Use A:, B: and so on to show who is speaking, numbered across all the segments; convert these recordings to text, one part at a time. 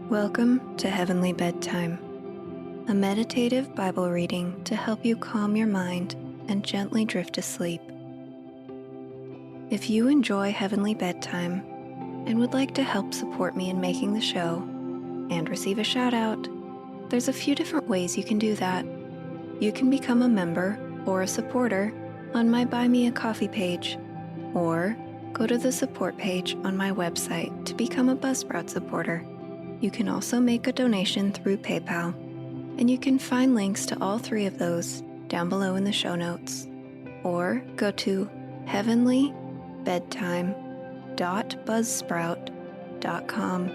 A: Welcome to Heavenly Bedtime, a meditative Bible reading to help you calm your mind and gently drift to sleep. If you enjoy Heavenly Bedtime and would like to help support me in making the show and receive a shout out, there's a few different ways you can do that. You can become a member or a supporter on my Buy Me a Coffee page, or go to the support page on my website to become a Buzzsprout supporter. You can also make a donation through PayPal, and you can find links to all three of those down below in the show notes. Or go to heavenlybedtime.buzzsprout.com.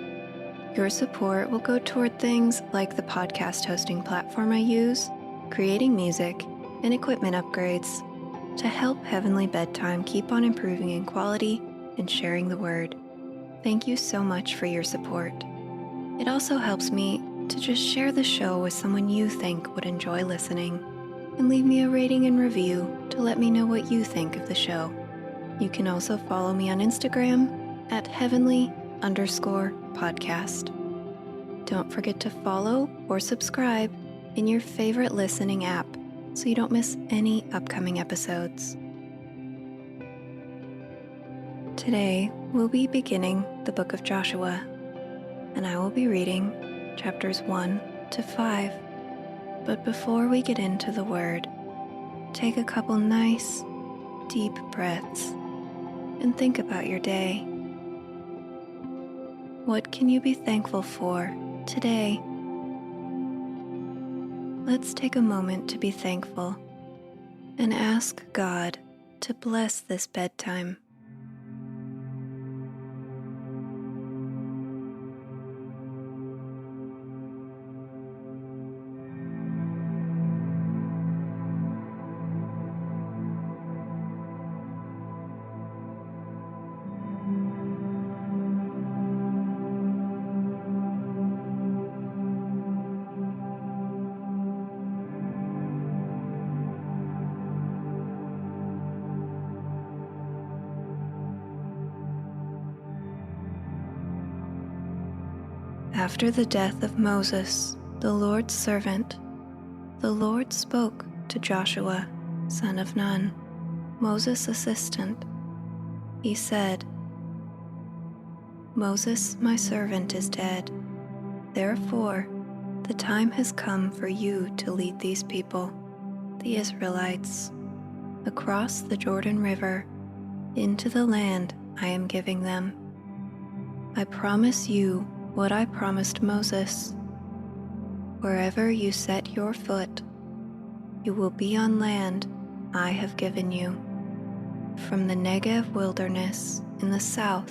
A: Your support will go toward things like the podcast hosting platform I use, creating music, and equipment upgrades to help Heavenly Bedtime keep on improving in quality and sharing the word. Thank you so much for your support. It also helps me to just share the show with someone you think would enjoy listening, and leave me a rating and review to let me know what you think of the show. You can also follow me on Instagram at heavenly_podcast. Don't forget to follow or subscribe in your favorite listening app so you don't miss any upcoming episodes. Today, we'll be beginning the book of Joshua, and I will be reading chapters 1 to 5. But before we get into the word, take a couple nice, deep breaths and think about your day. What can you be thankful for today? Let's take a moment to be thankful and ask God to bless this bedtime. After the death of Moses, the Lord's servant, the Lord spoke to Joshua, son of Nun, Moses' assistant. He said, "Moses, my servant, is dead. Therefore, the time has come for you to lead these people, the Israelites, across the Jordan River into the land I am giving them. I promise you what I promised Moses. Wherever you set your foot, you will be on land I have given you, from the Negev wilderness in the south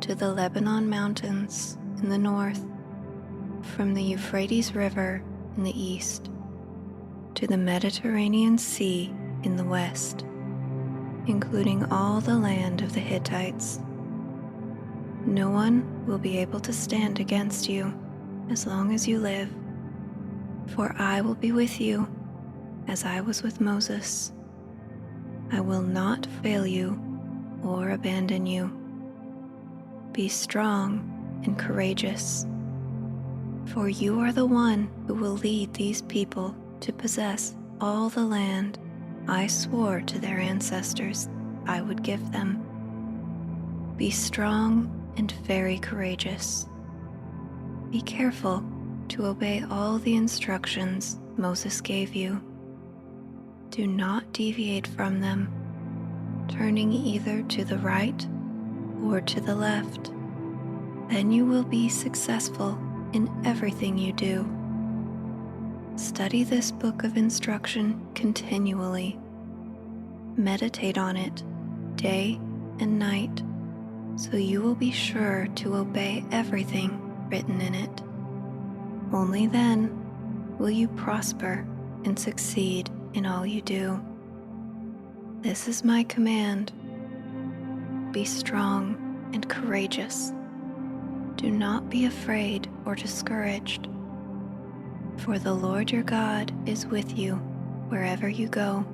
A: to the Lebanon mountains in the north, from the Euphrates River in the east to the Mediterranean Sea in the west, including all the land of the Hittites. No one will be able to stand against you as long as you live, for I will be with you as I was with Moses. I will not fail you or abandon you. Be strong and courageous, for you are the one who will lead these people to possess all the land I swore to their ancestors I would give them. Be strong and very courageous. Be careful to obey all the instructions Moses gave you. Do not deviate from them, turning either to the right or to the left. Then you will be successful in everything you do. Study this book of instruction continually. Meditate on it day and night, so you will be sure to obey everything written in it. Only then will you prosper and succeed in all you do. This is my command. Be strong and courageous. Do not be afraid or discouraged, for the Lord your God is with you wherever you go."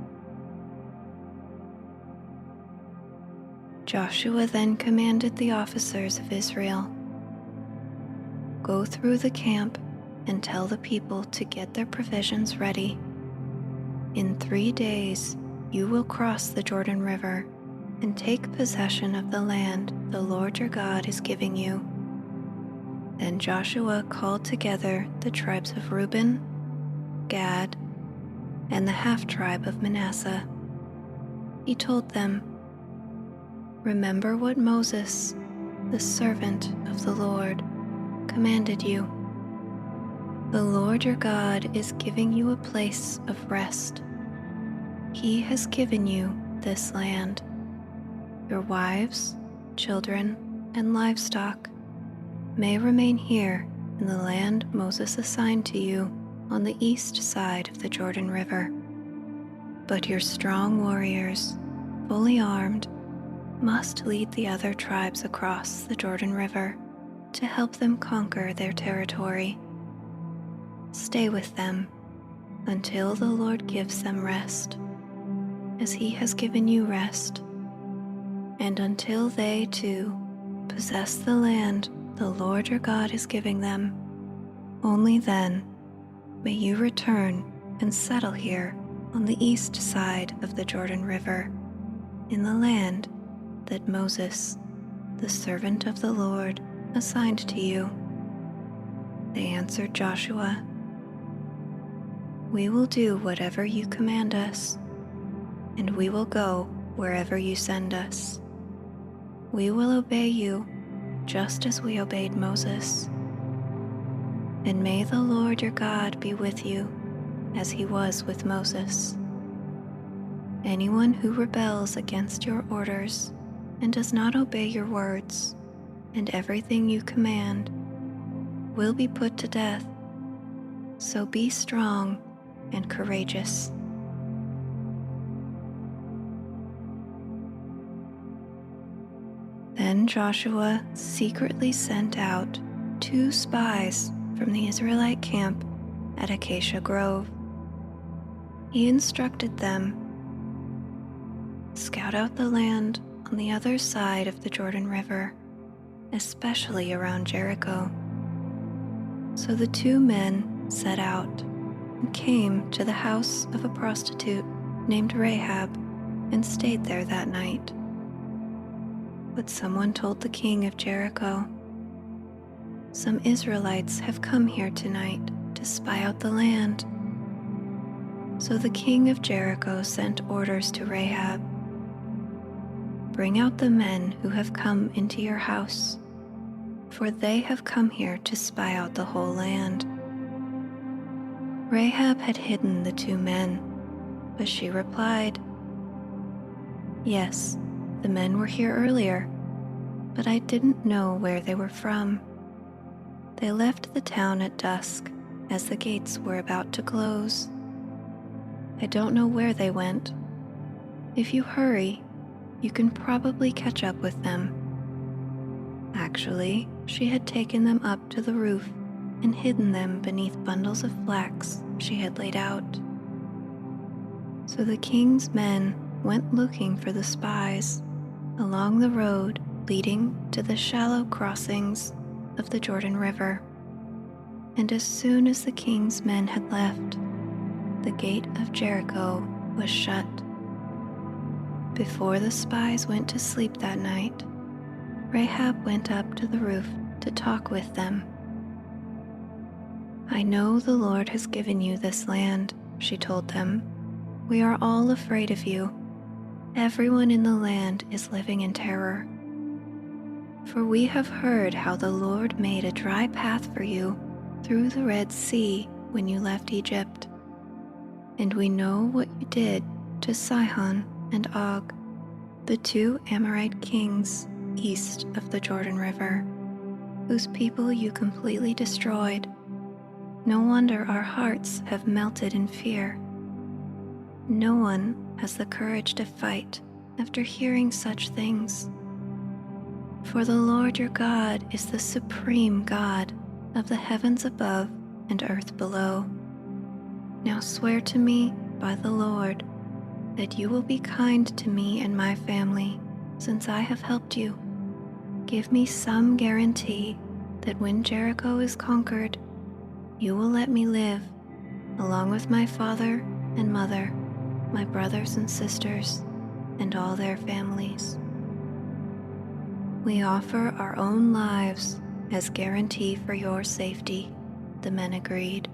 A: Joshua then commanded the officers of Israel, Go through the camp and tell the people to get their provisions ready. In 3 days you will cross the Jordan River and take possession of the land the Lord your God is giving you." Then Joshua called together the tribes of Reuben, Gad, and the half-tribe of Manasseh. He told them, "Remember what Moses, the servant of the Lord, commanded you. The Lord your God is giving you a place of rest. He has given you this land. Your wives, children, and livestock may remain here in the land Moses assigned to you on the east side of the Jordan River. But your strong warriors, fully armed, must lead the other tribes across the Jordan River to help them conquer their territory. Stay with them until the Lord gives them rest, as He has given you rest, and until they, too, possess the land the Lord your God is giving them. Only then may you return and settle here on the east side of the Jordan River, in the land that Moses, the servant of the Lord, assigned to you." They answered Joshua, "We will do whatever you command us, and we will go wherever you send us. We will obey you just as we obeyed Moses. And may the Lord your God be with you as He was with Moses. Anyone who rebels against your orders and does not obey your words and everything you command will be put to death. So be strong and courageous." Then Joshua secretly sent out 2 spies from the Israelite camp at Acacia Grove. He instructed them, "Scout out the land on the other side of the Jordan River, especially around Jericho." So the 2 men set out and came to the house of a prostitute named Rahab and stayed there that night. But someone told the king of Jericho, "Some Israelites have come here tonight to spy out the land." So the king of Jericho sent orders to Rahab, "Bring out the men who have come into your house, for they have come here to spy out the whole land." Rahab had hidden the 2 men, but she replied, "Yes, the men were here earlier, but I didn't know where they were from. They left the town at dusk as the gates were about to close. I don't know where they went. If you hurry, you can probably catch up with them." Actually, she had taken them up to the roof and hidden them beneath bundles of flax she had laid out. So the king's men went looking for the spies along the road leading to the shallow crossings of the Jordan River. And as soon as the king's men had left, the gate of Jericho was shut. Before the spies went to sleep that night, Rahab went up to the roof to talk with them. "I know the Lord has given you this land," she told them. "We are all afraid of you. Everyone in the land is living in terror. For we have heard how the Lord made a dry path for you through the Red Sea when you left Egypt. And we know what you did to Sihon and Og, the 2 Amorite kings east of the Jordan River, whose people you completely destroyed. No wonder our hearts have melted in fear. No one has the courage to fight after hearing such things. For the Lord your God is the supreme God of the heavens above and earth below. Now swear to me by the Lord that you will be kind to me and my family, since I have helped you. Give me some guarantee that when Jericho is conquered, you will let me live, along with my father and mother, my brothers and sisters, and all their families. We offer our own lives as guarantee for your safety," the men agreed.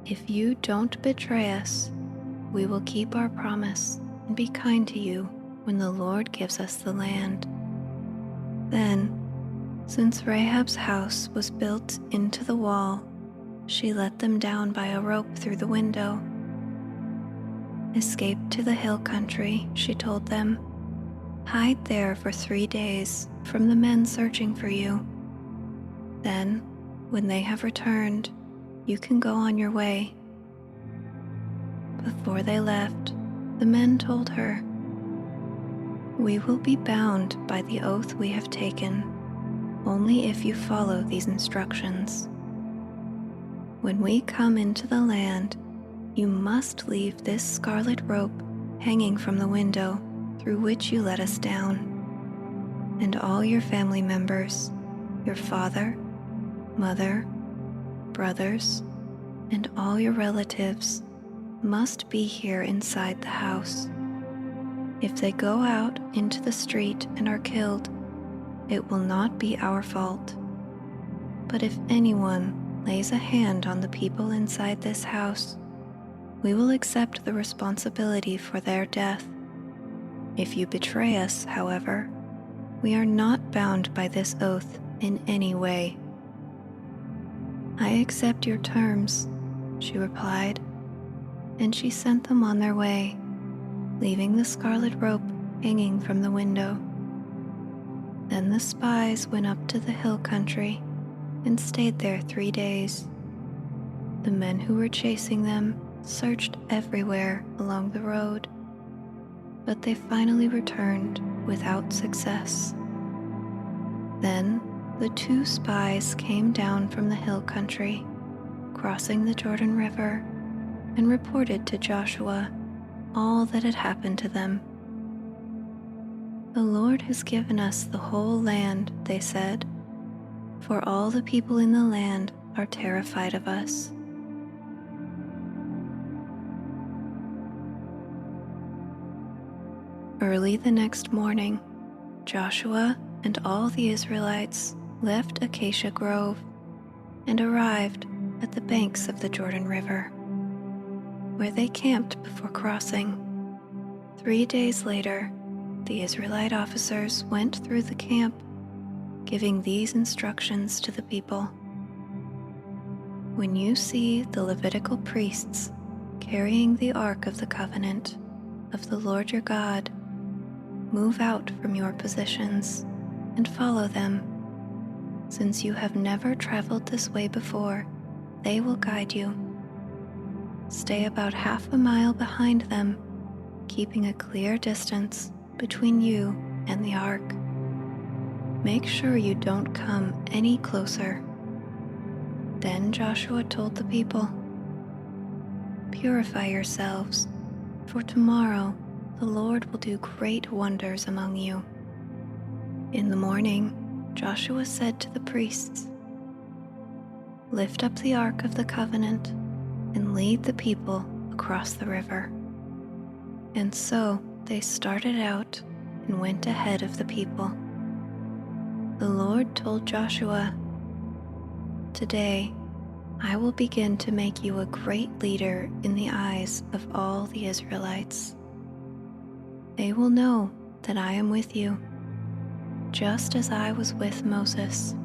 A: "If you don't betray us, we will keep our promise and be kind to you when the Lord gives us the land." Then, since Rahab's house was built into the wall, she let them down by a rope through the window. "Escape to the hill country," she told them. "Hide there for 3 days from the men searching for you. Then, when they have returned, you can go on your way." Before they left, the men told her, "We will be bound by the oath we have taken, only if you follow these instructions. When we come into the land, you must leave this scarlet rope hanging from the window through which you let us down, and all your family members, your father, mother, brothers, and all your relatives must be here inside the house. If they go out into the street and are killed, it will not be our fault. But if anyone lays a hand on the people inside this house, we will accept the responsibility for their death. If you betray us, however, we are not bound by this oath in any way." "I accept your terms," she replied, and she sent them on their way, leaving the scarlet rope hanging from the window. Then the spies went up to the hill country and stayed there 3 days. The men who were chasing them searched everywhere along the road, but they finally returned without success. Then the 2 spies came down from the hill country, crossing the Jordan River, and reported to Joshua all that had happened to them. "The Lord has given us the whole land," they said, "for all the people in the land are terrified of us." Early the next morning, Joshua and all the Israelites left Acacia Grove and arrived at the banks of the Jordan River, where they camped before crossing. 3 days later, the Israelite officers went through the camp, giving these instructions to the people. "When you see the Levitical priests carrying the Ark of the Covenant of the Lord your God, move out from your positions and follow them. Since you have never traveled this way before, they will guide you. Stay about half a mile behind them, keeping a clear distance between you and the ark. Make sure you don't come any closer." Then Joshua told the people, "Purify yourselves, for tomorrow the Lord will do great wonders among you." In the morning, Joshua said to the priests, "Lift up the Ark of the Covenant and lead the people across the river." And so they started out and went ahead of the people. The Lord told Joshua, "Today I will begin to make you a great leader in the eyes of all the Israelites. They will know that I am with you, just as I was with Moses.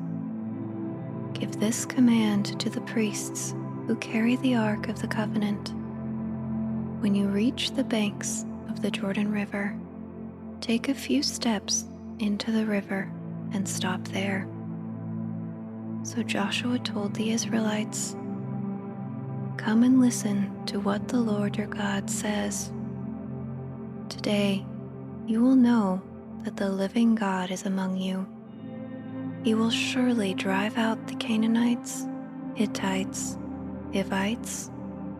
A: Give this command to the priests who carry the Ark of the Covenant. When you reach the banks of the Jordan River, take a few steps into the river and stop there." So Joshua told the Israelites, "Come and listen to what the Lord your God says. Today you will know that the living God is among you. He will surely drive out the Canaanites, Hittites, Hivites,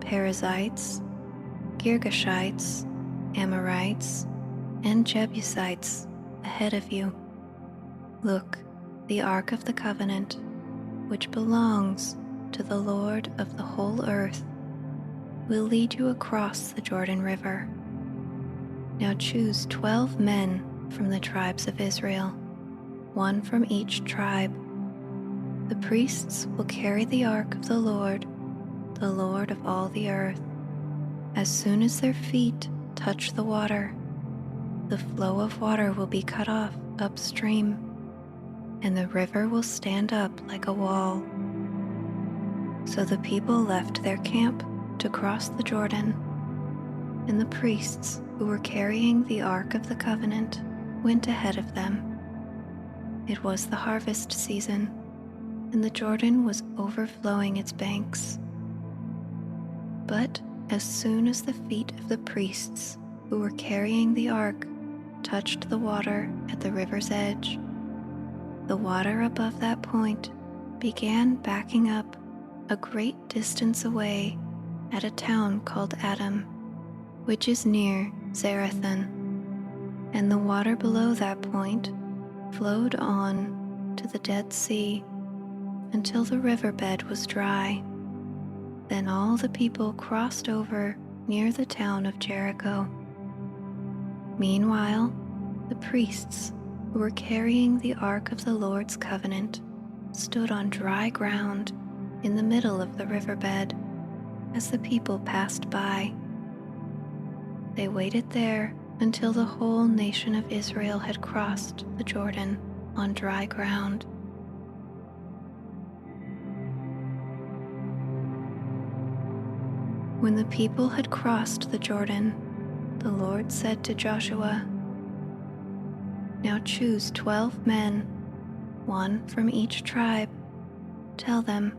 A: Perizzites, Girgashites, Amorites, and Jebusites ahead of you. Look, the Ark of the Covenant which belongs to the Lord of the whole earth, will lead you across the Jordan River. Now choose 12 men from the tribes of Israel, one from each tribe. The priests will carry the ark of the Lord of all the earth. As soon as their feet touch the water, the flow of water will be cut off upstream, and the river will stand up like a wall. So the people left their camp to cross the Jordan, and the priests who were carrying the Ark of the Covenant went ahead of them. It was the harvest season, and the Jordan was overflowing its banks. But as soon as the feet of the priests who were carrying the ark touched the water at the river's edge, the water above that point began backing up a great distance away at a town called Adam, which is near Zarethan, and the water below that point flowed on to the Dead Sea until the riverbed was dry. Then all the people crossed over near the town of Jericho. Meanwhile, the priests who were carrying the Ark of the Lord's covenant stood on dry ground in the middle of the riverbed as the people passed by. They waited there until the whole nation of Israel had crossed the Jordan on dry ground. When the people had crossed the Jordan, the Lord said to Joshua, "Now choose 12 men, one from each tribe. Tell them,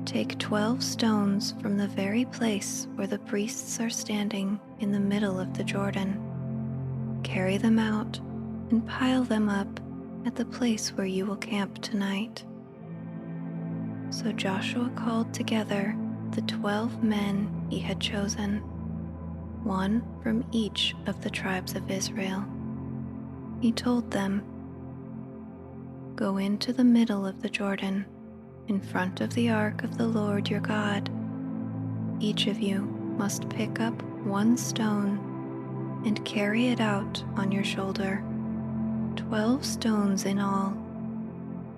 A: 'Take 12 stones from the very place where the priests are standing in the middle of the Jordan. Carry them out and pile them up at the place where you will camp tonight.'" So Joshua called together the 12 men he had chosen, one from each of the tribes of Israel. He told them, "Go into the middle of the Jordan, in front of the ark of the Lord your God. Each of you must pick up one stone and carry it out on your shoulder, 12 stones in all,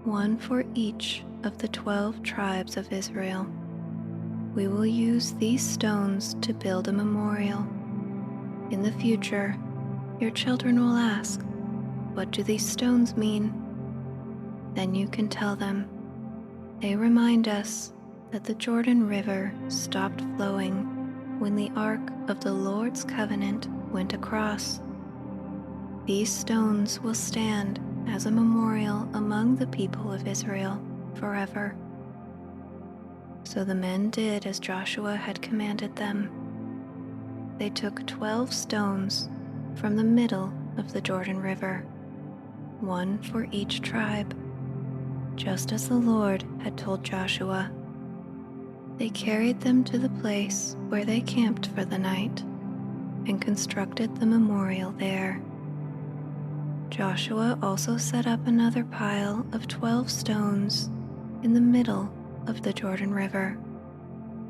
A: one for each of the 12 tribes of Israel. We will use these stones to build a memorial. In the future, your children will ask, 'What do these stones mean?' Then you can tell them, 'They remind us that the Jordan River stopped flowing when the Ark of the Lord's covenant went across.' These stones will stand as a memorial among the people of Israel forever." So the men did as Joshua had commanded them. They took 12 stones from the middle of the Jordan River, one for each tribe, just as the Lord had told Joshua. They carried them to the place where they camped for the night and constructed the memorial there. Joshua also set up another pile of 12 stones in the middle of the Jordan River,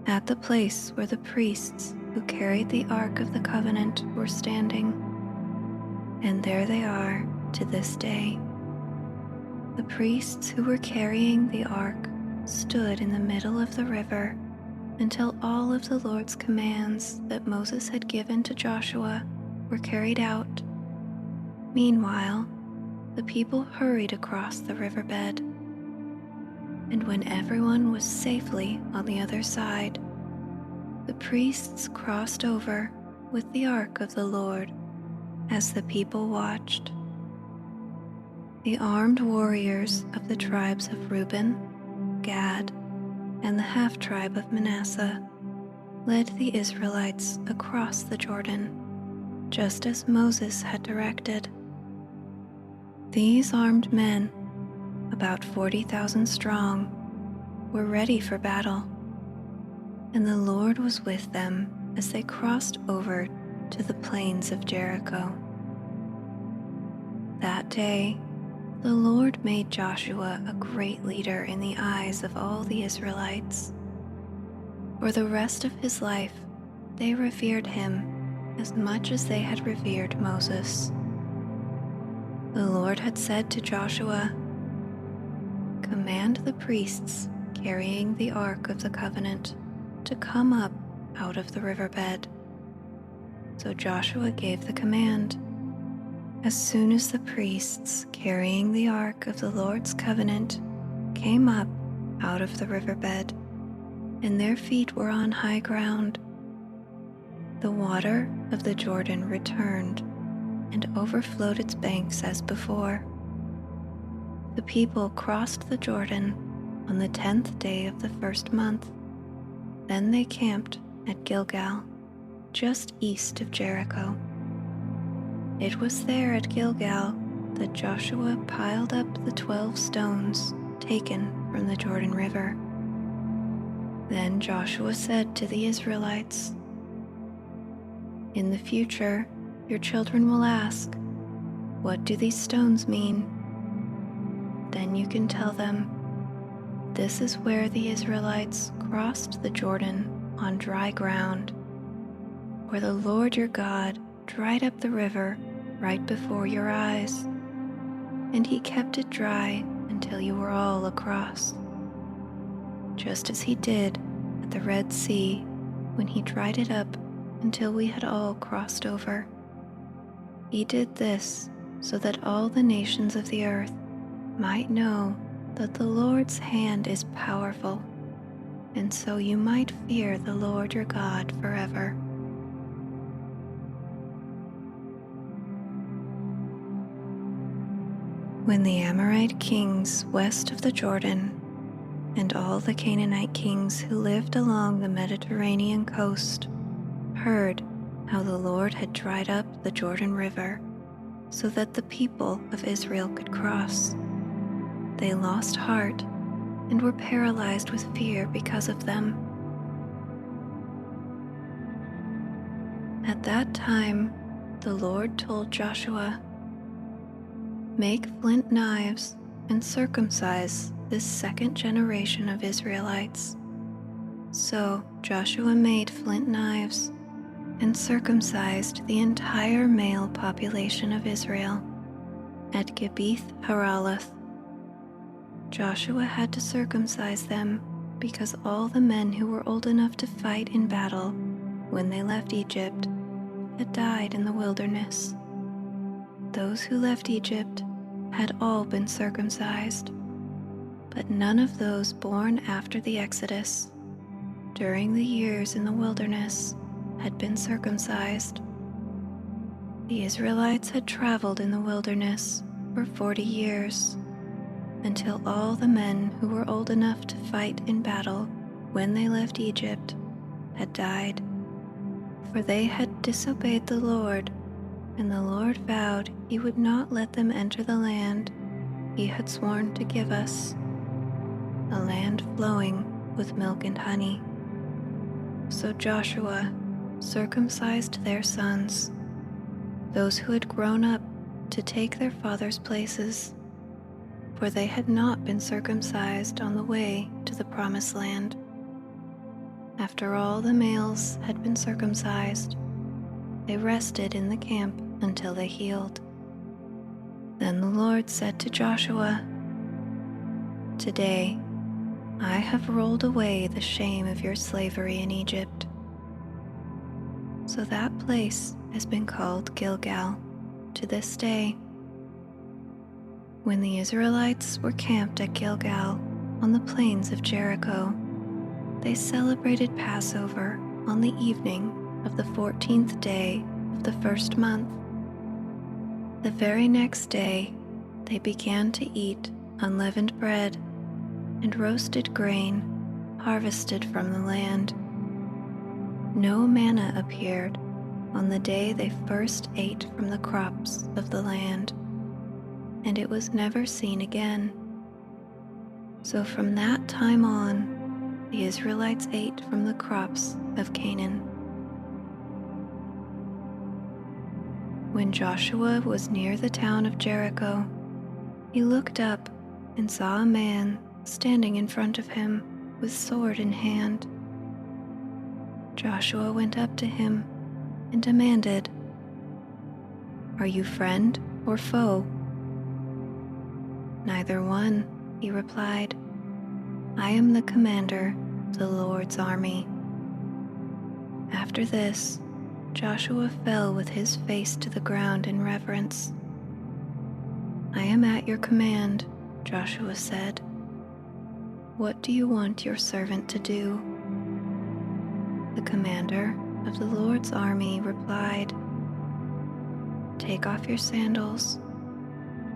A: at the place where the priests who carried the Ark of the Covenant were standing, and there they are to this day. The priests who were carrying the Ark stood in the middle of the river until all of the Lord's commands that Moses had given to Joshua were carried out. Meanwhile, the people hurried across the riverbed, and when everyone was safely on the other side, the priests crossed over with the ark of the Lord as the people watched. The armed warriors of the tribes of Reuben, Gad, and the half-tribe of Manasseh led the Israelites across the Jordan, just as Moses had directed. These armed men, about 40,000 strong, were ready for battle, and the Lord was with them as they crossed over to the plains of Jericho. That day, The Lord made Joshua a great leader in the eyes of all the Israelites. For the rest of his life, they revered him as much as they had revered Moses. The Lord had said to Joshua, "Command the priests carrying the Ark of the Covenant to come up out of the riverbed." So Joshua gave the command. As soon as the priests carrying the Ark of the Lord's Covenant came up out of the riverbed, and their feet were on high ground, the water of the Jordan returned and overflowed its banks as before. The people crossed the Jordan on the 10th day of the first month. Then they camped at Gilgal, just east of Jericho. It was there at Gilgal that Joshua piled up the 12 stones taken from the Jordan River. Then Joshua said to the Israelites, "In the future, your children will ask, 'What do these stones mean?' Then you can tell them, 'This is where the Israelites crossed the Jordan on dry ground, where the Lord your God dried up the river right before your eyes, and he kept it dry until you were all across, just as he did at the Red Sea when he dried it up until we had all crossed over. He did this so that all the nations of the earth might know that the Lord's hand is powerful, and so you might fear the Lord your God forever." When the Amorite kings west of the Jordan and all the Canaanite kings who lived along the Mediterranean coast heard how the Lord had dried up the Jordan River so that the people of Israel could cross, they lost heart and were paralyzed with fear because of them. At that time, the Lord told Joshua, "Make flint knives and circumcise this second generation of Israelites." So Joshua made flint knives and circumcised the entire male population of Israel at Gibeath Haraloth. Joshua had to circumcise them because all the men who were old enough to fight in battle when they left Egypt had died in the wilderness. Those who left Egypt had all been circumcised, but none of those born after the Exodus, during the years in the wilderness, had been circumcised. The Israelites had traveled in the wilderness for 40 years, until all the men who were old enough to fight in battle when they left Egypt had died, for they had disobeyed the Lord, and the Lord vowed he would not let them enter the land he had sworn to give us, a land flowing with milk and honey. So Joshua circumcised their sons, those who had grown up to take their fathers' places, for they had not been circumcised on the way to the promised land. After all the males had been circumcised, they rested in the camp until they healed. Then the Lord said to Joshua, "Today I have rolled away the shame of your slavery in Egypt." So that place has been called Gilgal to this day. When the Israelites were camped at Gilgal on the plains of Jericho, they celebrated Passover on the evening of the 14th day of the first month. The very next day, they began to eat unleavened bread and roasted grain harvested from the land. No manna appeared on the day they first ate from the crops of the land, and it was never seen again. So from that time on, the Israelites ate from the crops of Canaan. When Joshua was near the town of Jericho, He looked up and saw a man standing in front of him with sword in hand. Joshua went up to him and demanded, "Are you friend or foe?" "Neither one," he replied. "I am the commander of the Lord's army." After this, Joshua fell with his face to the ground in reverence. "I am at your command," Joshua said. "What do you want your servant to do?" The commander of the Lord's army replied, "Take off your sandals,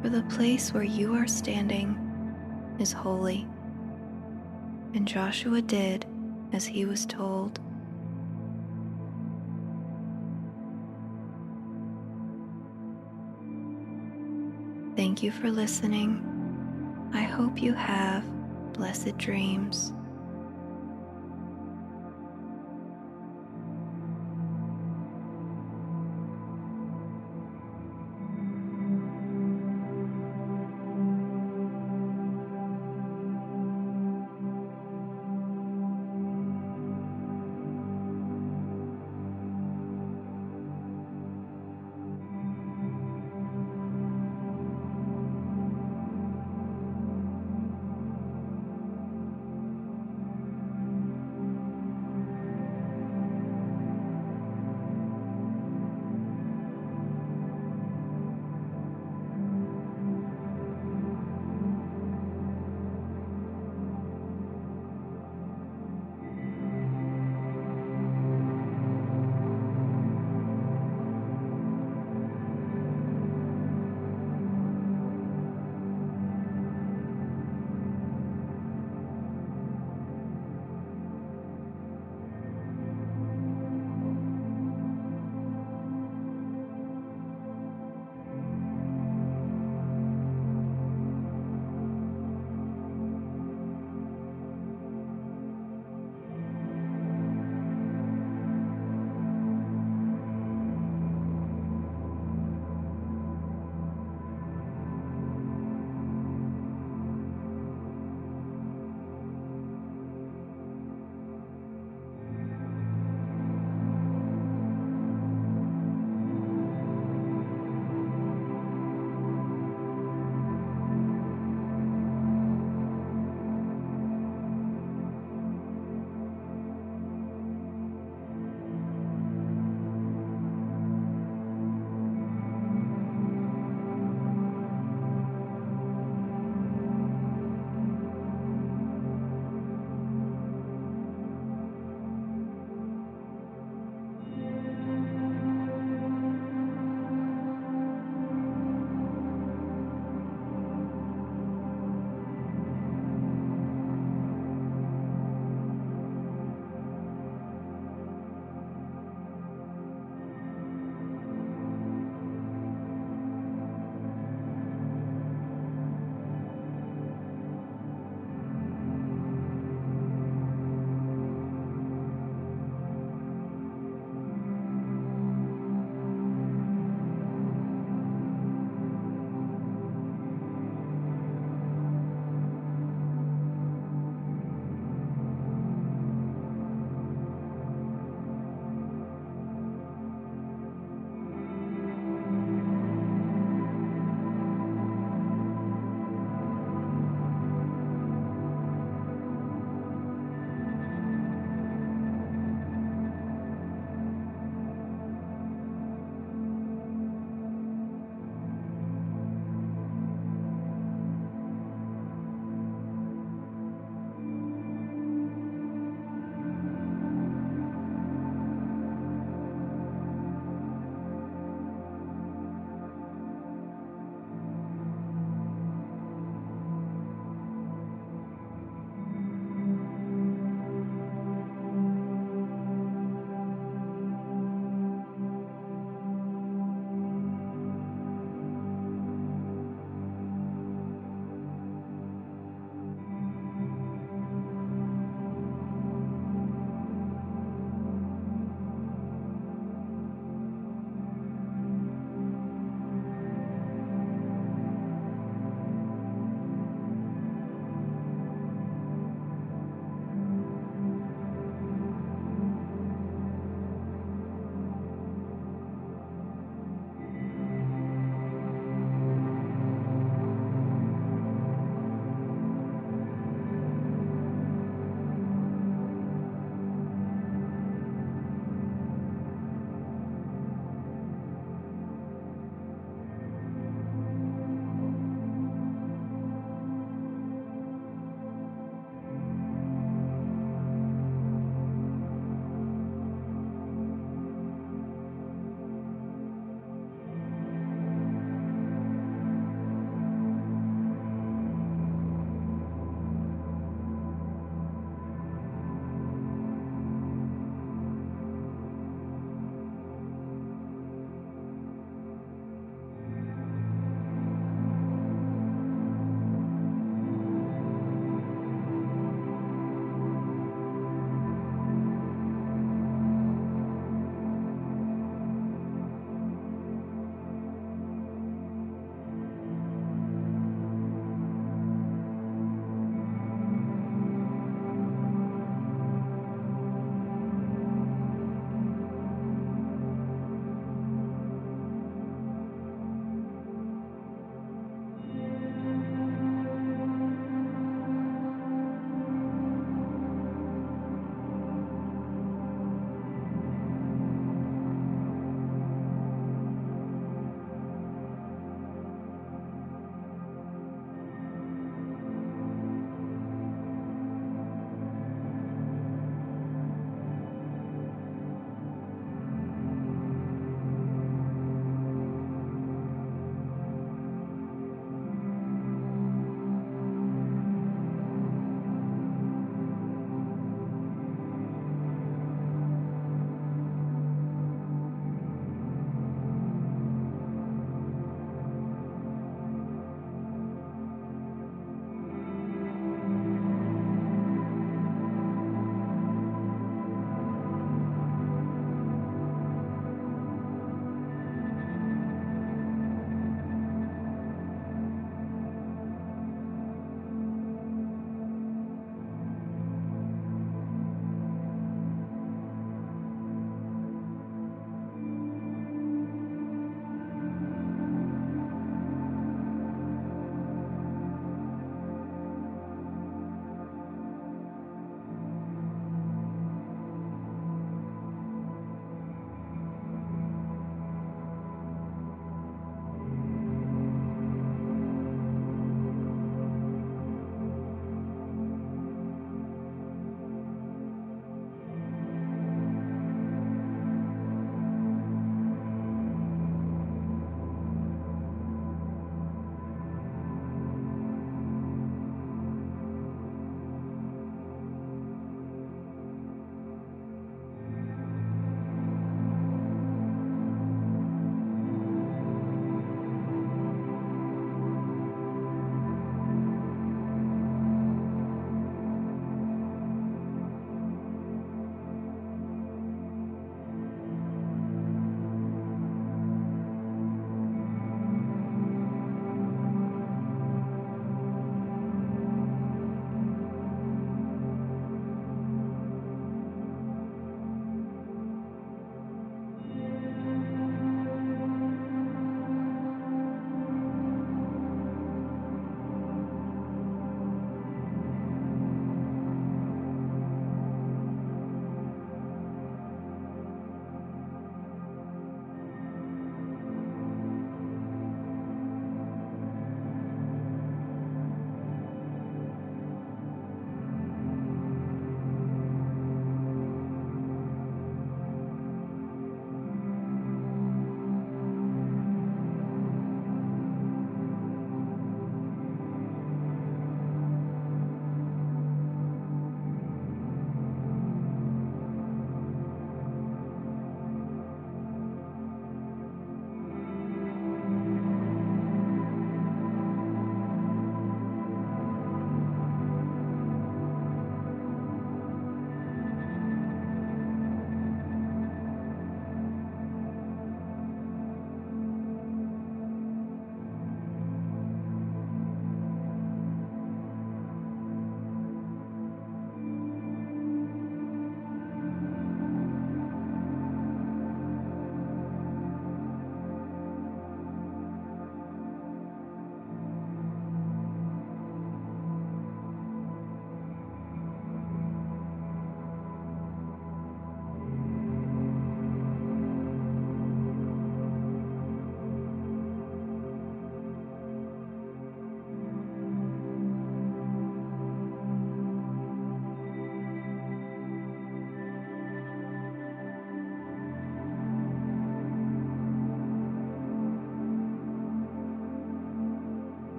A: for the place where you are standing is holy." And Joshua did as he was told. Thank you for listening. I hope you have blessed dreams.